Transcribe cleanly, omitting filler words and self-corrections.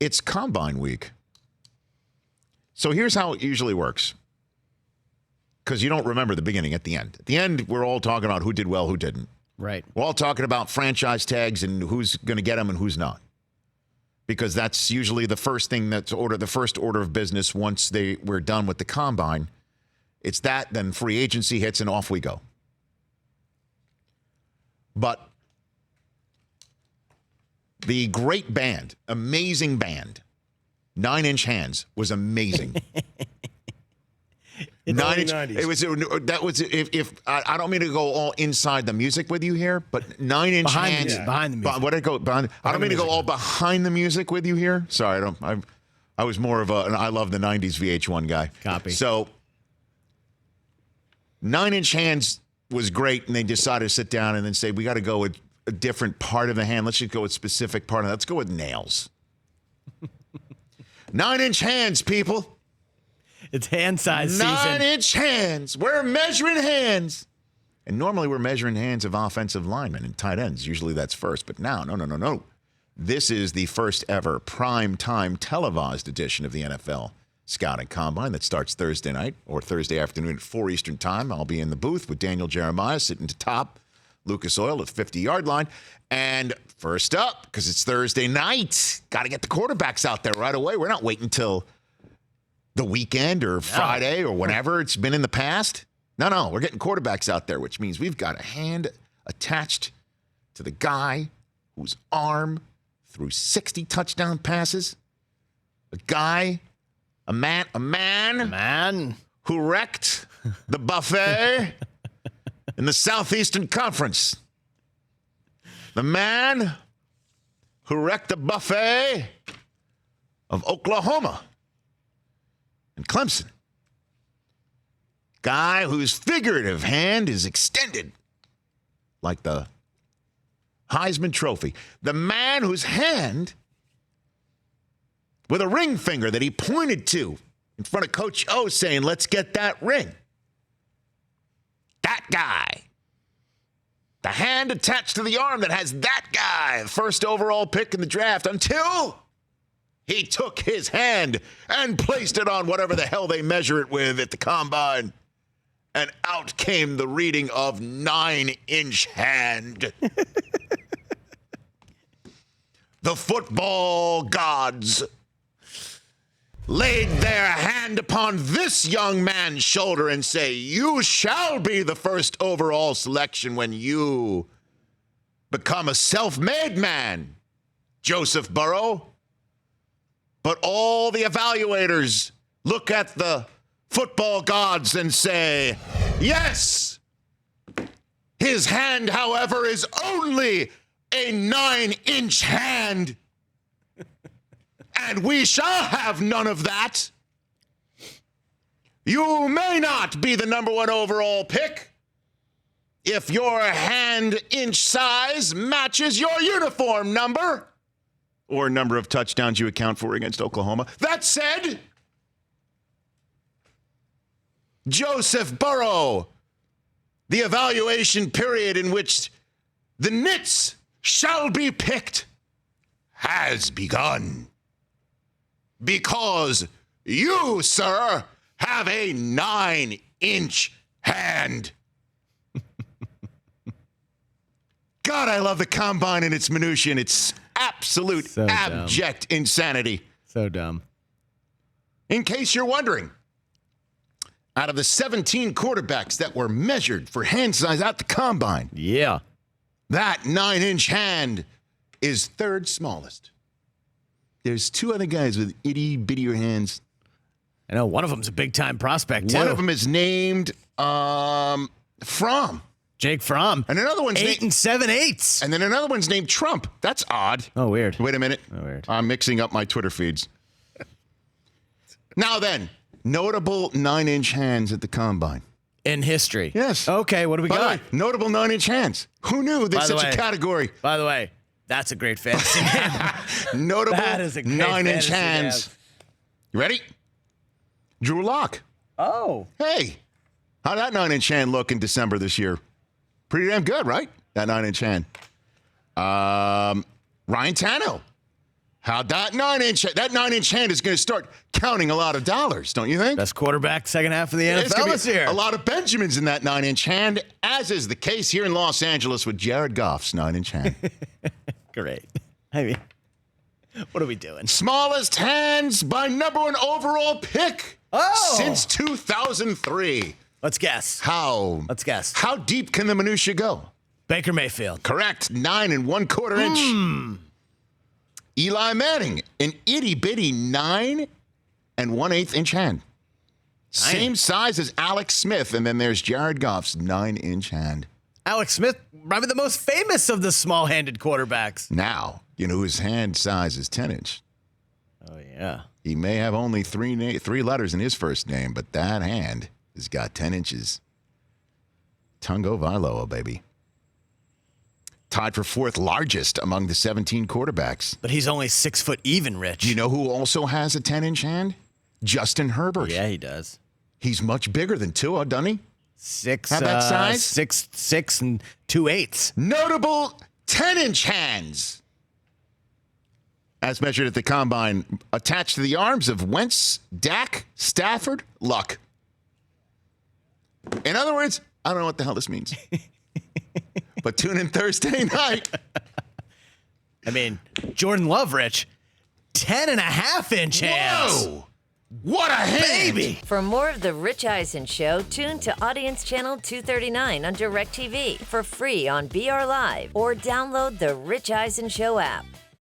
it's Combine week. So here's how it usually works. Because you don't remember the beginning at the end. At the end, we're all talking about who did well, who didn't. Right. We're all talking about franchise tags and who's going to get them and who's not. Because that's usually the first thing the first order of business once we're done with the Combine. It's that, then free agency hits, and off we go. But the great band, amazing band, 9 Inch Hands was amazing. It's 9 Inch. 90s. It was that was if I don't mean to go all inside the music with you here, but 9 Inch Hands behind the music. What did I go behind? I don't mean to go all behind the music with you here. Sorry, I was more of an I love the 90s VH1 guy. Copy. So 9 Inch Hands was great, and they decided to sit down and then say we got to go with a different part of the hand. Let's just go with specific part of. Let's go with nails. 9 Inch Hands, people. It's hand size season. 9 Inch Hands. We're measuring hands. And normally we're measuring hands of offensive linemen and tight ends. Usually that's first. But now, no. This is the first ever prime time televised edition of the NFL Scouting Combine that starts Thursday night or Thursday afternoon at 4 Eastern time. I'll be in the booth with Daniel Jeremiah sitting to top Lucas Oil at the 50-yard line. And first up, because it's Thursday night, got to get the quarterbacks out there right away. We're not waiting till the weekend or Friday or whenever it's been in the past. No, we're getting quarterbacks out there, which means we've got a hand attached to the guy whose arm threw 60 touchdown passes. A man who wrecked the buffet in the Southeastern Conference. The man who wrecked the buffet of Oklahoma and Clemson. Guy whose figurative hand is extended like the Heisman Trophy. The man whose hand, with a ring finger that he pointed to in front of Coach O saying, let's get that ring. That guy. The hand attached to the arm that has that guy, the first overall pick in the draft, until he took his hand and placed it on whatever the hell they measure it with at the Combine. And out came the reading of 9 Inch Hand. The football gods laid their hand upon this young man's shoulder and say, you shall be the first overall selection when you become a self-made man, Joseph Burrow. But all the evaluators look at the football gods and say, yes. His hand, however, is only a 9-inch hand. And we shall have none of that. You may not be the number 1 overall pick if your hand inch size matches your uniform number or number of touchdowns you account for against Oklahoma. That said, Joseph Burrow, the evaluation period in which the nits shall be picked has begun. Because you, sir, have a 9-inch hand. God, I love the Combine and its minutiae and its absolute abject insanity. So dumb. In case you're wondering, out of the 17 quarterbacks that were measured for hand size at the Combine, that 9-inch hand is third smallest. There's 2 other guys with itty-bittier hands. I know one of them's a big-time prospect, too. One of them is named Fromm. Jake Fromm. And another one's 8 and 7/8. And then another one's named Trump. That's odd. Oh, weird. Wait a minute. Oh, weird. I'm mixing up my Twitter feeds. Now then, notable 9-inch hands at the Combine. In history. Yes. Okay, what do we By the got? way, notable 9-inch hands. Who knew there's such a category? By the way, that's a great fantasy name. Notable That is a great 9-inch fantasy hands. name. You ready? Drew Lock. Oh. Hey, how'd that 9-inch hand look in December this year? Pretty damn good, right? That 9-inch hand. Ryan Tannehill How'd that 9-inch hand is going to start counting a lot of dollars, don't you think? Best quarterback second half of the There's NFL gonna be this year. a lot of Benjamins in that 9-inch hand, as is the case here in Los Angeles with Jared Goff's 9-inch hand. Great. I mean, what are we doing? Smallest hands by number 1 overall pick since 2003. Let's guess. Let's guess. How deep can the minutia go? Baker Mayfield. Correct. 9 1/4 inch. Eli Manning, an itty bitty 9 1/8 inch hand. Same size as Alex Smith, and then there's Jared Goff's 9-inch hand. Alex Smith, probably the most famous of the small-handed quarterbacks. Now, you know his hand size is 10-inch. Oh, yeah. He may have only three letters in his first name, but that hand has got 10 inches. Tungo Vailoa, baby. Tied for 4th largest among the 17 quarterbacks. But he's only 6 foot even, Rich. Do you know who also has a 10-inch hand? Justin Herbert. Yeah, he does. He's much bigger than Tua, doesn't he? Have that size? 6'6" and 2/8. Notable 10-inch hands. As measured at the combine, attached to the arms of Wentz, Dak, Stafford, Luck. In other words, I don't know what the hell this means. But tune in Thursday night. I mean, Jordan Love, Rich, 10.5-inch hands. Whoa! What a hand! Baby! For more of The Rich Eisen Show, tune to Audience Channel 239 on DirecTV for free on BR Live or download the Rich Eisen Show app.